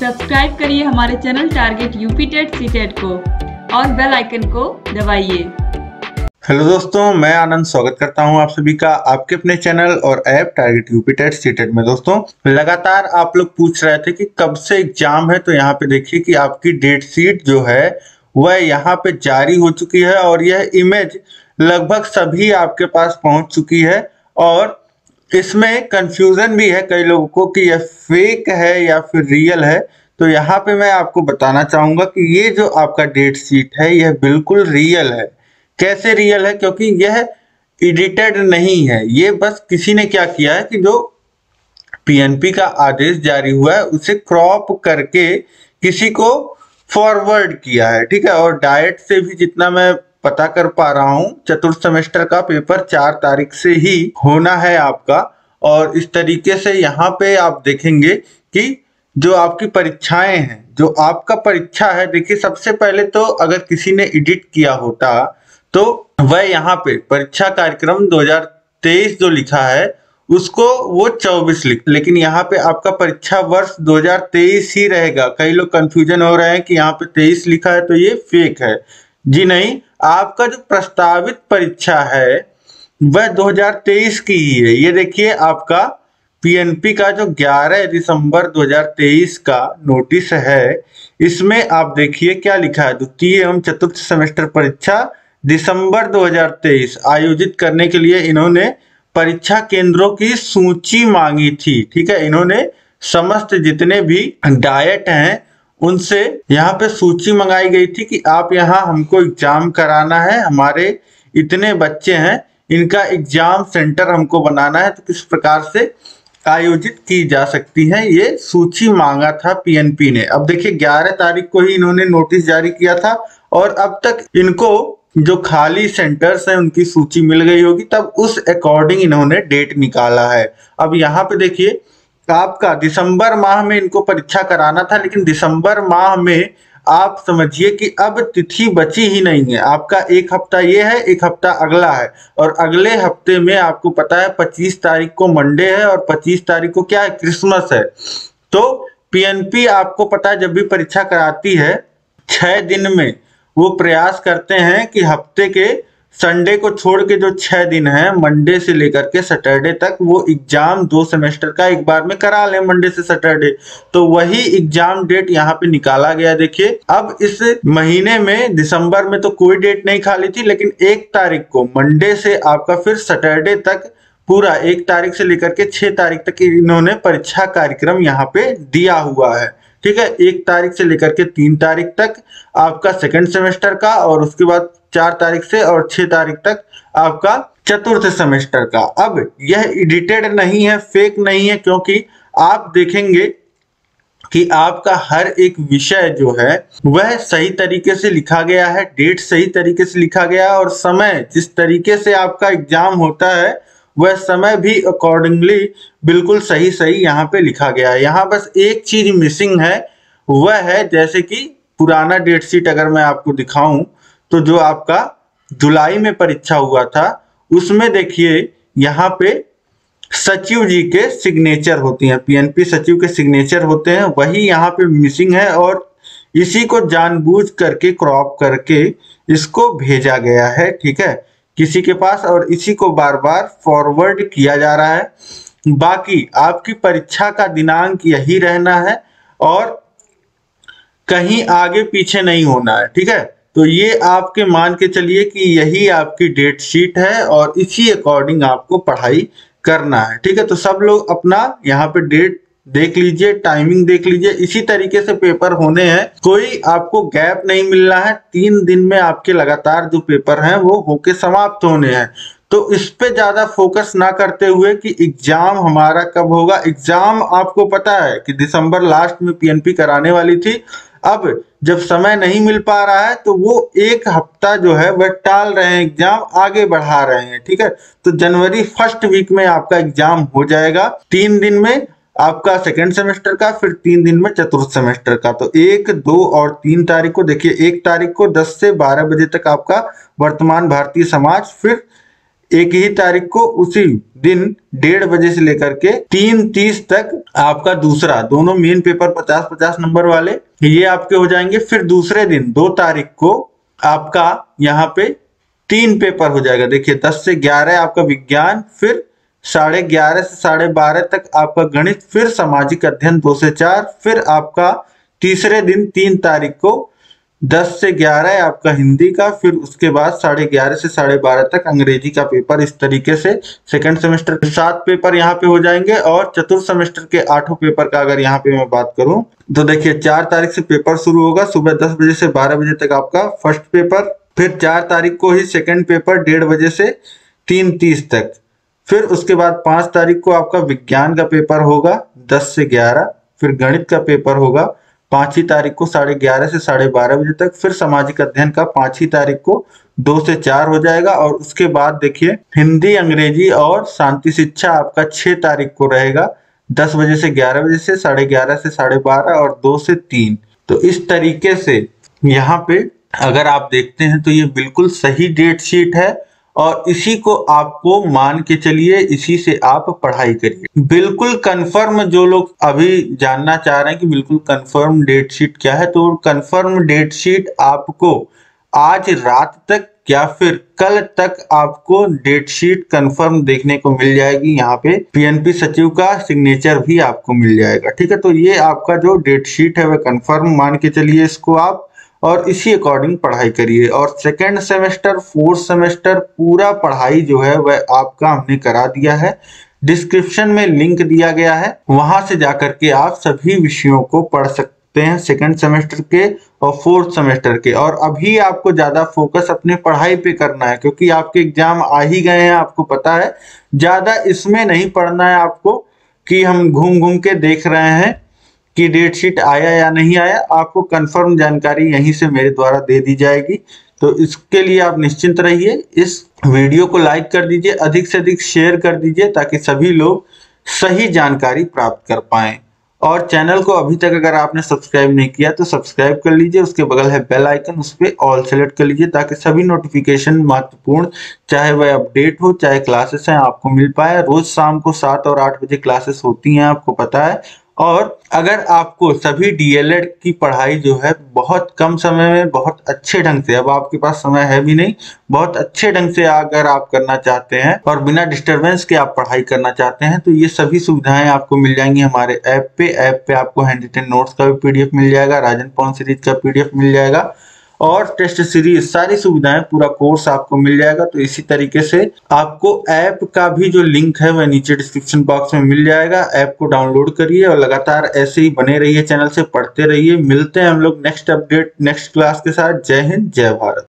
Subscribe करिए हमारे channel target UP TET CTET को और बेल आइकन को दबाइए। हेलो दोस्तों, मैं आनंद स्वागत करता हूं आप सभी का आपके अपने चैनल और app target UP TET CTET में। दोस्तों, लगातार आप लोग पूछ रहे थे कि कब से एग्जाम है, तो यहाँ पे देखिए कि आपकी डेट शीट जो है वह यहाँ पे जारी हो चुकी है और यह इमेज लगभग सभी आपके पास पहुंच चुकी है। और इसमें कंफ्यूजन भी है कई लोगों को कि यह फेक है या फिर रियल है। तो यहाँ पे मैं आपको बताना चाहूंगा कि ये जो आपका डेट शीट है यह बिल्कुल रियल है। कैसे रियल है? क्योंकि यह एडिटेड नहीं है। ये बस किसी ने क्या किया है कि जो पीएनपी का आदेश जारी हुआ है उसे क्रॉप करके किसी को फॉरवर्ड किया है, ठीक है। और डायट से भी जितना मैं पता कर पा रहा हूं, चतुर्थ सेमेस्टर का पेपर 4 तारीख से ही होना है आपका। और इस तरीके से यहाँ पे आप देखेंगे कि जो आपकी परीक्षाएं हैं, जो आपका परीक्षा है, देखिए सबसे पहले तो अगर किसी ने एडिट किया होता तो वह यहाँ पे परीक्षा कार्यक्रम 2023 जो लिखा है उसको वो 24 लिख, लेकिन यहाँ पे आपका परीक्षा वर्ष 2023 ही रहेगा। कई लोग कंफ्यूजन हो रहे हैं कि यहाँ पे 23 लिखा है तो ये फेक है। जी नहीं, आपका जो प्रस्तावित परीक्षा है वह 2023 की ही है। ये देखिए आपका पीएनपी का जो 11 दिसंबर 2023 का नोटिस है, इसमें आप देखिए क्या लिखा है। द्वितीय एवं चतुर्थ सेमेस्टर परीक्षा दिसंबर 2023 आयोजित करने के लिए इन्होंने परीक्षा केंद्रों की सूची मांगी थी, ठीक है। इन्होंने समस्त जितने भी डायट हैं उनसे यहाँ पे सूची मंगाई गई थी कि आप यहाँ हमको एग्जाम कराना है, हमारे इतने बच्चे हैं, इनका एग्जाम सेंटर हमको बनाना है, तो किस प्रकार से आयोजित की जा सकती है, ये सूची मांगा था पीएनपी ने। अब देखिए 11 तारीख को ही इन्होंने नोटिस जारी किया था और अब तक इनको जो खाली सेंटर्स हैं उनकी सूची मिल गई होगी, तब उस अकॉर्डिंग इन्होंने डेट निकाला है। अब यहाँ पे देखिए आपका दिसंबर माह में इनको परीक्षा कराना था, लेकिन दिसंबर माह में आप समझिए कि अब तिथि बची ही नहीं है। आपका एक हफ्ता ये है, एक हफ्ता अगला है, और अगले हफ्ते में आपको पता है 25 तारीख को मंडे है और 25 तारीख को क्या है, क्रिसमस है। तो पीएनपी आपको पता है जब भी परीक्षा कराती है 6 दिन में वो प्रयास करते हैं कि हफ्ते के संडे को छोड़ के जो 6 दिन है, मंडे से लेकर के सैटरडे तक, वो एग्जाम 2 सेमेस्टर का एक बार में करा लें, मंडे से सैटरडे। तो वही एग्जाम डेट यहाँ पे निकाला गया। देखिए अब इस महीने में दिसंबर में तो कोई डेट नहीं खाली थी, लेकिन 1 तारीख को मंडे से आपका फिर सैटरडे तक पूरा 1 तारीख से लेकर के 6 तारीख तक इन्होंने परीक्षा कार्यक्रम यहाँ पे दिया हुआ है, ठीक है। 1 तारीख से लेकर के 3 तारीख तक आपका सेकंड सेमेस्टर का, और उसके बाद 4 तारीख से और 6 तारीख तक आपका चतुर्थ सेमेस्टर का। अब यह एडिटेड नहीं है, फेक नहीं है, क्योंकि आप देखेंगे कि आपका हर एक विषय जो है वह सही तरीके से लिखा गया है, डेट सही तरीके से लिखा गया है, और समय जिस तरीके से आपका एग्जाम होता है वह समय भी अकॉर्डिंगली बिल्कुल सही सही यहाँ पे लिखा गया है। यहाँ बस एक चीज मिसिंग है, वह है जैसे कि पुराना डेट शीट अगर मैं आपको दिखाऊं तो जो आपका जुलाई में परीक्षा हुआ था उसमें देखिए यहाँ पे सचिव जी के सिग्नेचर होती हैं, पीएनपी सचिव के सिग्नेचर होते हैं, वही यहाँ पे मिसिंग है। और इसी को जानबूझ करके क्रॉप करके इसको भेजा गया है, ठीक है, किसी के पास, और इसी को बार बार फॉरवर्ड किया जा रहा है। बाकी आपकी परीक्षा का दिनांक यही रहना है और कहीं आगे पीछे नहीं होना है, ठीक है। तो ये आपके मान के चलिए कि यही आपकी डेट शीट है और इसी अकॉर्डिंग आपको पढ़ाई करना है, ठीक है। तो सब लोग अपना यहाँ पे डेट देख लीजिए, टाइमिंग देख लीजिए, इसी तरीके से पेपर होने हैं, कोई आपको गैप नहीं मिलना है। 3 दिन में आपके लगातार जो पेपर हैं वो होके समाप्त होने हैं। तो इस पे ज्यादा फोकस ना करते हुए कि एग्जाम हमारा कब होगा, एग्जाम आपको पता है कि दिसंबर लास्ट में पीएनपी कराने वाली थी। अब जब समय नहीं मिल पा रहा है तो वो 1 हफ्ता जो है वह टाल रहे हैं, एग्जाम आगे बढ़ा रहे हैं, ठीक है। तो जनवरी फर्स्ट वीक में आपका एग्जाम हो जाएगा, 3 दिन में आपका सेकेंड सेमेस्टर का, फिर 3 दिन में चतुर्थ सेमेस्टर का। तो 1, 2 और 3 तारीख को देखिए, 1 तारीख को 10 से 12 बजे तक आपका वर्तमान भारतीय समाज, फिर 1 ही तारीख को उसी दिन 1:30 बजे से लेकर के 3:30 तक आपका दूसरा, दोनों मेन पेपर 50-50 नंबर वाले ये आपके हो जाएंगे। फिर दूसरे दिन 2 तारीख को आपका यहाँ पे 3 पेपर हो जाएगा। देखिए 10 से 11 आपका विज्ञान, फिर 11:30 से 12:30 तक आपका गणित, फिर सामाजिक अध्ययन 2 से 4, फिर आपका तीसरे दिन 3 तारीख को 10 से 11 आपका हिंदी का, फिर उसके बाद 11:30 से 12:30 तक अंग्रेजी का पेपर। इस तरीके से सेकंड सेमेस्टर के 7 पेपर यहाँ पे हो जाएंगे। और चतुर्थ सेमेस्टर के 8 पेपर का अगर यहाँ पे मैं बात करूं तो देखिए 4 तारीख से पेपर शुरू होगा। सुबह 10 बजे से 12 बजे तक आपका फर्स्ट पेपर, फिर 4 तारीख को ही सेकंड पेपर 1:30 बजे से 3:30 तक, फिर उसके बाद 5 तारीख को आपका विज्ञान का पेपर होगा 10 से 11, फिर गणित का पेपर होगा 5 तारीख को 11:30 से 12:30 बजे तक, फिर सामाजिक अध्ययन का 5 तारीख को 2 से 4 हो जाएगा। और उसके बाद देखिए हिंदी, अंग्रेजी और शांति शिक्षा आपका 6 तारीख को रहेगा 10 बजे से 11 बजे से, 11:30 से 12:30 और 2 से 3। तो इस तरीके से यहाँ पे अगर आप देखते हैं तो ये बिल्कुल सही डेट शीट है और इसी को आपको मान के चलिए, इसी से आप पढ़ाई करिए। बिल्कुल कंफर्म जो लोग अभी जानना चाह रहे हैं कि बिल्कुल कंफर्म डेट शीट क्या है, तो कंफर्म डेट शीट आपको आज रात तक या फिर कल तक आपको डेट शीट कंफर्म देखने को मिल जाएगी। यहाँ पे पीएनपी सचिव का सिग्नेचर भी आपको मिल जाएगा। ठीक है, तो ये आपका जो डेट शीट है वह कंफर्म मान के चलिए इसको आप, और इसी अकॉर्डिंग पढ़ाई करिए। और सेकेंड सेमेस्टर, फोर्थ सेमेस्टर पूरा पढ़ाई जो है वह आपका हमने करा दिया है। डिस्क्रिप्शन में लिंक दिया गया है, वहां से जाकर के आप सभी विषयों को पढ़ सकते हैं, सेकेंड सेमेस्टर के और फोर्थ सेमेस्टर के। और अभी आपको ज्यादा फोकस अपने पढ़ाई पे करना है क्योंकि आपके एग्जाम आ ही गए हैं, आपको पता है। ज्यादा इसमें नहीं पढ़ना है आपको कि हम घूम घूम के देख रहे हैं कि डेट शीट आया या नहीं आया। आपको कंफर्म जानकारी यहीं से मेरे द्वारा दे दी जाएगी। तो इसके लिए आप निश्चिंत रहिए। इस वीडियो को लाइक कर दीजिए, अधिक से अधिक शेयर कर दीजिए ताकि सभी लोग सही जानकारी प्राप्त कर पाएं। और चैनल को अभी तक अगर आपने सब्सक्राइब नहीं किया तो सब्सक्राइब कर लीजिए, उसके बगल है बेल आइकन, उस पर ऑल सेलेक्ट कर लीजिए ताकि सभी नोटिफिकेशन महत्वपूर्ण, चाहे वह अपडेट हो चाहे क्लासेस हैं, आपको मिल पाए। रोज शाम को 7 और 8 बजे क्लासेस होती हैं, आपको पता है। और अगर आपको सभी डीएलएड की पढ़ाई जो है बहुत कम समय में बहुत अच्छे ढंग से, अब आपके पास समय है भी नहीं, बहुत अच्छे ढंग से अगर आप करना चाहते हैं और बिना डिस्टरबेंस के आप पढ़ाई करना चाहते हैं तो ये सभी सुविधाएं आपको मिल जाएंगी हमारे ऐप पे आपको हैंड रिटन नोट्स का भी पीडीएफ मिल जाएगा, राजन पॉन सीरीज का पीडीएफ मिल जाएगा और टेस्ट सीरीज, सारी सुविधाएं, पूरा कोर्स आपको मिल जाएगा। तो इसी तरीके से आपको ऐप का भी जो लिंक है वह नीचे डिस्क्रिप्शन बॉक्स में मिल जाएगा। ऐप को डाउनलोड करिए और लगातार ऐसे ही बने रहिए, चैनल से पढ़ते रहिए। मिलते हैं हम लोग नेक्स्ट अपडेट, नेक्स्ट क्लास के साथ। जय हिंद, जय भारत।